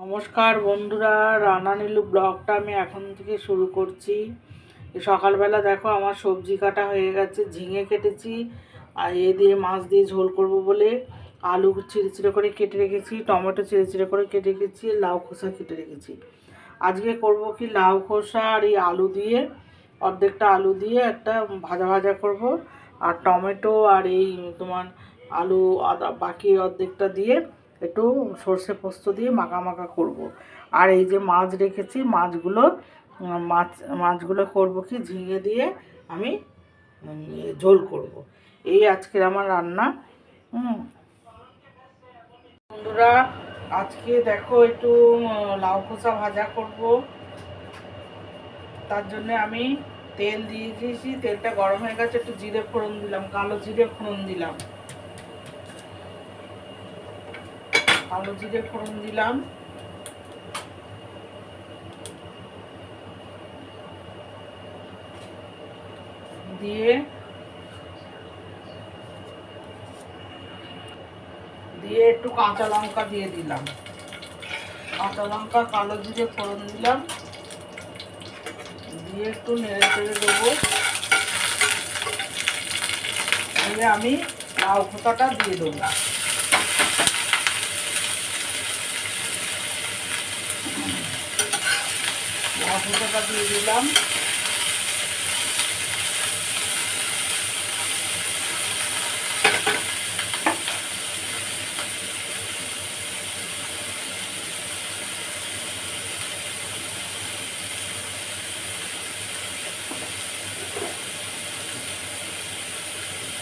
নমস্কার বন্ধুরা, রান্না নীলু ব্লগটা আমি এখন থেকে শুরু করছি। সকালবেলা দেখো আমার সবজি কাটা হয়ে গেছে, ঝিঙে কেটেছি আর এ দিয়ে মাছ দিয়ে ঝোল করব বলে আলু চিড়ে চিড়ে করে কেটে রেখেছি, টমেটো চিড়ে চিড়ে করে কেটে রেখেছি, লাউ খোসা কেটে রেখেছি। আজকে করব কি লাউ খোসা আর এই আলু দিয়ে, অর্ধেকটা আলু দিয়ে একটা ভাজা ভাজা করব, আর টমেটো আর এই তোমার আলু আদা বাকি অর্ধেকটা দিয়ে একটু সর্ষে পোস্ত দিয়ে মাখা মাখা করব। আর এই যে মাছ রেখেছি, মাছগুলো করব কি ঝিঙে দিয়ে আমি ঝোল করব। এই আজকের আমার রান্না। বন্ধুরা, আজকে দেখো একটু লাউ খোসা ভাজা করব। তার জন্য আমি তেল দিয়ে দিয়েছি, তেলটা গরম হয়ে গেছে, একটু জিরে ফোড়ন দিলাম, কালো জিরে ফোড়ন দিলাম, দিয়ে একটু কাঁচা লঙ্কা দিয়ে দিলাম, কাঁচা লঙ্কা কালো জিরে ফোড়ন দিলাম, দিয়ে একটু নেড়ে চেড়ে দেবো। দিয়ে আমি লাউ খোসাটা দিয়ে দেবো। লাউ খোসাটা দিয়ে দিলাম।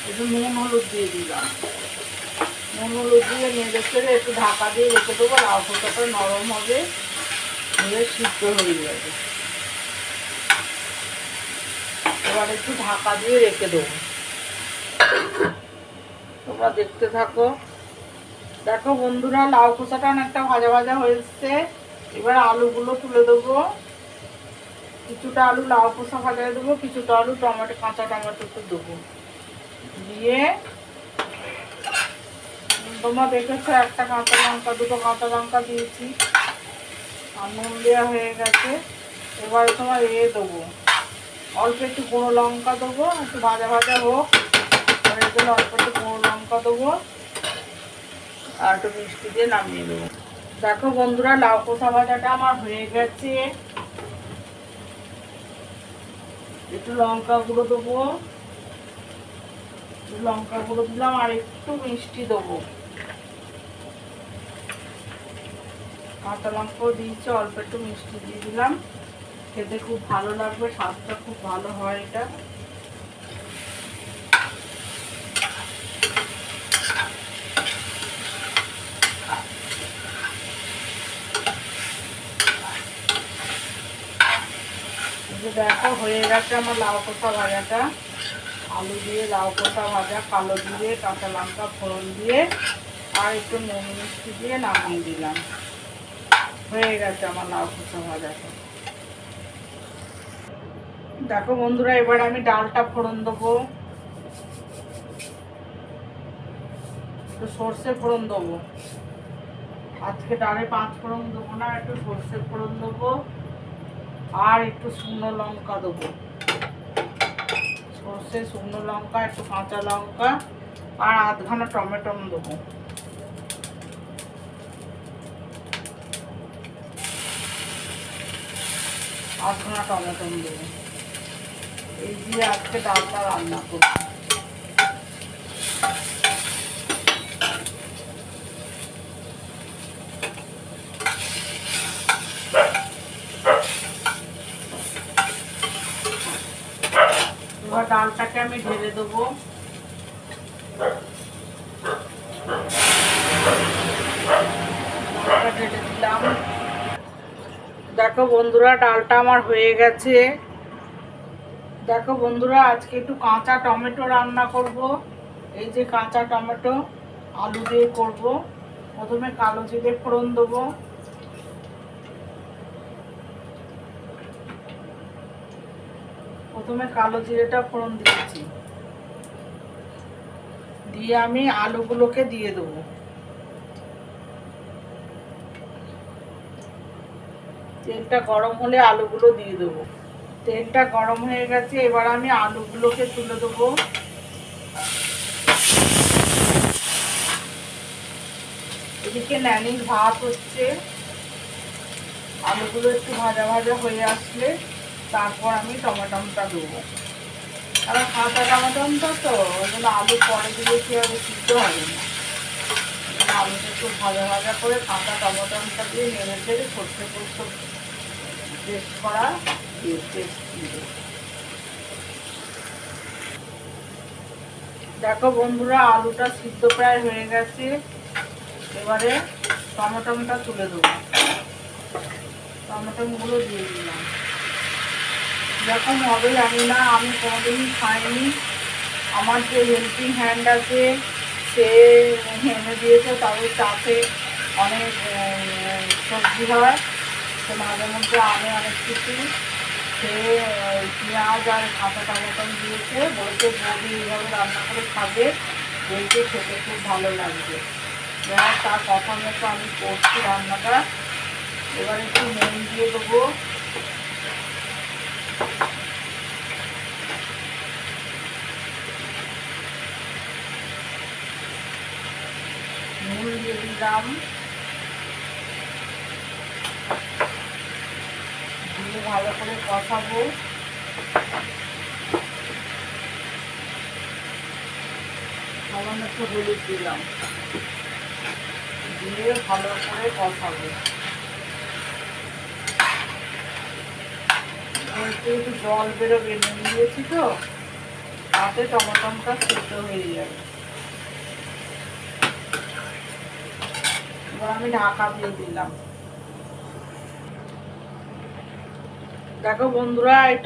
একটু নুন হলুদ দিয়ে দিলাম, নুন হলুদ দিয়ে নেড়ে চেড়ে একটু ঢাকা দিয়ে রেখে দেবো। লাউ খোসাটা নরম হবে, হয়ে সিদ্ধ হয়ে যাবে। এবার একটু ঢাকা দিয়ে রেখে দেবো, তোমরা দেখতে থাকো। দেখো বন্ধুরা, লাউ খোসাটা অনেকটা ভাজা ভাজা হয়েছে। এবার আলুগুলো তুলে দেবো। কিছুটা আলু লাউ খোসা ভাজা দেবো, কিছুটা আলু কাঁচা টমেটো দেবো। দিয়ে তোমরা দেখেছো একটা কাঁচা লঙ্কা, দুটো কাঁচা লঙ্কা দিয়েছি, আর নুন দেওয়া হয়ে গেছে। এবারে তোমার দেবো, অল্প একটু গুঁড়ো লঙ্কা দেবো, একটু ভাজা ভাজা হোক, হয়ে গেলে অল্প একটু গুঁড়ো লঙ্কা দেবো, আর একটু মিষ্টি দিয়ে নামিয়ে দেবো। দেখো বন্ধুরা, লাউ খোসা ভাজাটা আমার হয়ে গেছে। একটু লঙ্কা গুঁড়ো দেবো, লঙ্কা গুঁড়ো দিলাম, আর একটু মিষ্টি দেবো। কাঁচা লঙ্কাও দিয়েছি, অল্প একটু মিষ্টি দিয়ে দিলাম। খেতে খুব ভালো লাগবে, স্বাদটা খুব ভালো হয় এটা। দেখো হয়ে গেছে আমার লাউ খোসা ভাজাটা, আলু দিয়ে লাউ খোসা ভাজা, কালো জিরে কাঁচা লঙ্কা ফোড়ন দিয়ে আর একটু নুন মিষ্টি দিয়ে নামিয়ে দিলাম। হয়ে গেছে আমার লাউ খোসা ভাজাটা। দেখো বন্ধুরা, এবার আমি ডালটা ফোড়ন দেবো, একটু সর্ষে ফোড়ন দেবো। আজকে ডালে 5 ফোড়ন দেবো না, একটু সর্ষে ফোড়ন দেবো, আর একটু শুকনো লঙ্কা দেবো। সর্ষে, শুকনো লঙ্কা, একটু কাঁচা লঙ্কা, আর আধখানা টমেটো দেবো। আধখানা টমেটো দেবো। এই দিয়ে আজকে ডালটা রান্না করবো। এবার ডালটাকে আমি ঢেলে দেবো। ডালটা ঢেলে দিলাম। দেখো বন্ধুরা, ডালটা আমার হয়ে গেছে। দেখো বন্ধুরা, আজকে একটু কাঁচা টমেটো রান্না করব। এই যে কাঁচা টমেটো আলু দিয়ে করব। প্রথমে কালো জিরে ফোড়ন দেবো, প্রথমে কালো জিরেটা ফোড়ন দিয়েছি, দিয়ে আমি আলুগুলোকে দিয়ে দেবো। তেলটা গরম হলে আলুগুলো দিয়ে দেবো। তেলটা গরম হয়ে গেছে, এবার আমি আলুগুলোকে তুলে দেবো। এদিকে ন্যানির ভাত হচ্ছে। আলুগুলো একটু ভাজা ভাজা হয়ে আসলে তারপর আমি টমেটোটা দেবো। আর কাঁচা টমেটোটা তো ওই জন্য আলু পরে দিলে কি হবে, সিদ্ধ হবে না। আলুটা একটু ভাজা ভাজা করে কাঁচা টমেটোটা দিয়ে নেড়ে চেড়ে সর্ষে পোস্ত পেস্ট করা পেস্ট দিয়ে। দেখো বন্ধুরা, আলুটা সিদ্ধ প্রায় হয়ে গেছে। এবারে টমেটোটা তুলে দেবো। টমেটোগুলো দিয়ে দিলাম। এরকম হবে জানি না, আমি কোনোদিনই খাইনি। আমার যে হেল্পিং হ্যান্ড আছে সে এনে দিয়েছে, তবে চাষে অনেক সবজি হয়, সে মাঝে মধ্যে আনে অনেক কিছু। সে পেঁয়াজ আর কাঁচা টমেটো দিয়েছে, বলতে বৌদি এইভাবে রান্না করে খাবে, বলতে খেতে খুব ভালো লাগবে। এবার তার কথা মতো আমি করছি রান্নাটা। এবার একটু নুন দিয়ে দেবো। নুন দিয়ে দিলাম, দিয়ে ভালো করে কষাবো। সামান্য একটু হলুদ দিলাম, দিয়ে ভালো করে কষাবো। একটু একটু জল বেরোবে, নুন দিয়েছি তো, তাতে টমেটোটা সিদ্ধ হয়ে যাবে। এবার আমি ঢাকা দিয়ে দিলাম। দেখো বন্ধুরা, এই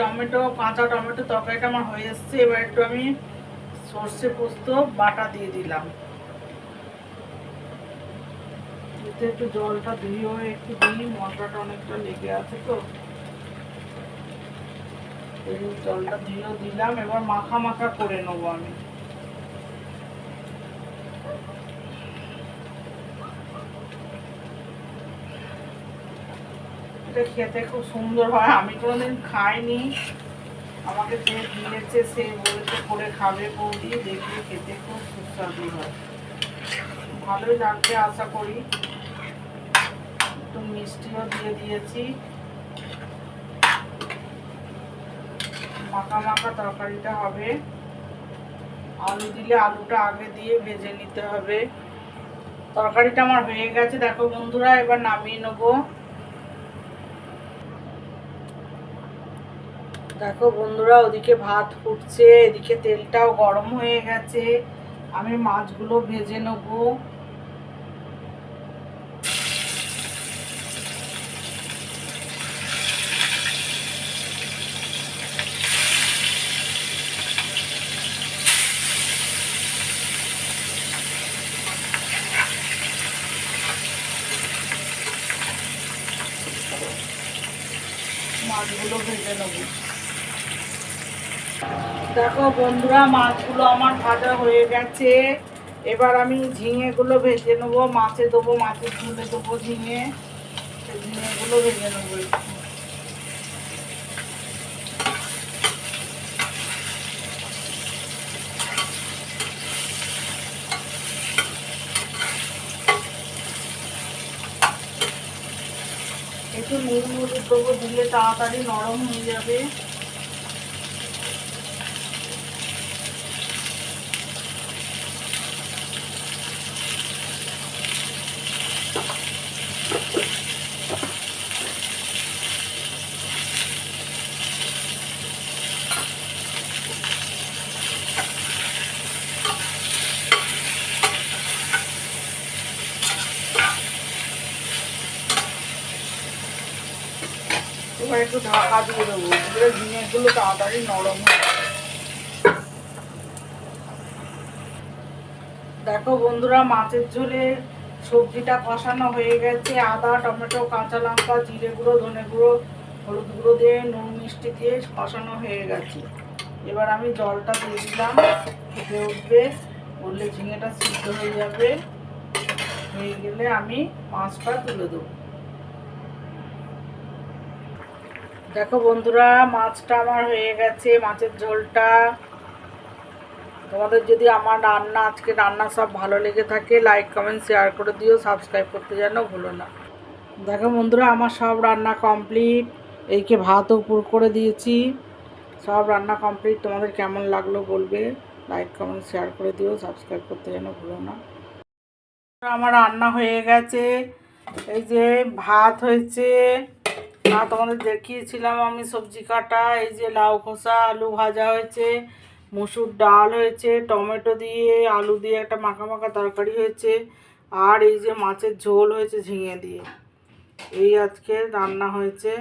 কাঁচা টমেটো তরকারিটা আমার হয়ে এসছে। এবার একটু আমি সর্ষে পোস্ত বাটা দিয়ে দিলাম। এতে একটু জলটা ধুয়েও একটু দিই, মশলাটা অনেকটা লেগে আছে তো, এই জলটা ধুয়েও দিলাম। এবার মাখা মাখা করে নেবো আমি। এটা খেতে খুব সুন্দর হয়, আমি কোনোদিন খাইনি। আমাকে যে দিয়েছে সে বলেছে করে খাবে বৌদি, দেখবে খেতে খুব সুস্বাদু হয়, ভালোই লাগবে আশা করি। একটু মিষ্টিও দিয়ে দিয়েছি। মাখা মাখা তরকারিটা হবে। আলু দিলে আলুটা আগে দিয়ে ভেজে নিতে হবে। তরকারিটা আমার হয়ে গেছে দেখো বন্ধুরা, এবার নামিয়ে নেবো। দেখো বন্ধুরা, ওদিকে ভাত ফুটছে, এদিকে তেলটাও গরম হয়ে গেছে। আমি মাছগুলো ভেজে নেবো। মাছগুলো ভেজে নেবো। দেখো বন্ধুরা, মাছগুলো আমার ভাজা হয়ে গেছে। এবার আমি ঝিঙেগুলো ভেজে নেবো। মাছে দেবো, মাছের ঝুলে দেবো ঝিঙে। ঝিঙেগুলো ভেজে নেবো একটু। একটু নুন হলুদ দেবো, দিলে তাড়াতাড়ি নরম হয়ে যাবে। এবার একটু ঢাকা দিয়ে দেবো, ঝিঙেগুলো তাড়াতাড়ি নরম হয়ে যাবে। দেখো বন্ধুরা, মাছের ঝোলে সবজিটা কষানো হয়ে গেছে। আদা, টমেটো, কাঁচা লঙ্কা, জিরে গুঁড়ো, ধনে গুঁড়ো, হলুদ গুঁড়ো দিয়ে নুন মিষ্টি দিয়ে কষানো হয়ে গেছে। এবার আমি জলটা দিয়ে দিলাম, ফুটে উঠবে, উঠলে ঝিঙেটা সিদ্ধ হয়ে যাবে। হয়ে গেলে আমি মাছটা তুলে দেবো। দেখো বন্ধুরা, মাছটা আমার হয়ে গেছে, মাছের ঝোলটা। তোমাদের যদি আমার আজকে রান্না সব ভালো লেগে থাকে, লাইক কমেন্ট শেয়ার করে দিও, সাবস্ক্রাইব করতে যেন ভুলো না। দেখো বন্ধুরা, আমার সব রান্না কমপ্লিট। এইকে ভাতও উপর করে দিয়েছি। সব রান্না কমপ্লিট। তোমাদের কেমন লাগলো বলবে, লাইক কমেন্ট শেয়ার করে দিও, সাবস্ক্রাইব করতে যেন ভুলো না। আমার রান্না হয়ে গেছে। এই যে ভাত হয়েছে, তোমাদের দেখিয়েছিলাম আমি সবজি কাটা। এই যে লাউ খোসা আলু ভাজা হয়েছে, মুসুর ডাল হয়েছে, টমেটো দিয়ে আলু দিয়ে একটা মাখা মাখা তরকারি হয়েছে, আর এই যে মাছের ঝোল হয়েছে ঝিঙে দিয়ে। এই আজকে রান্না হয়েছে।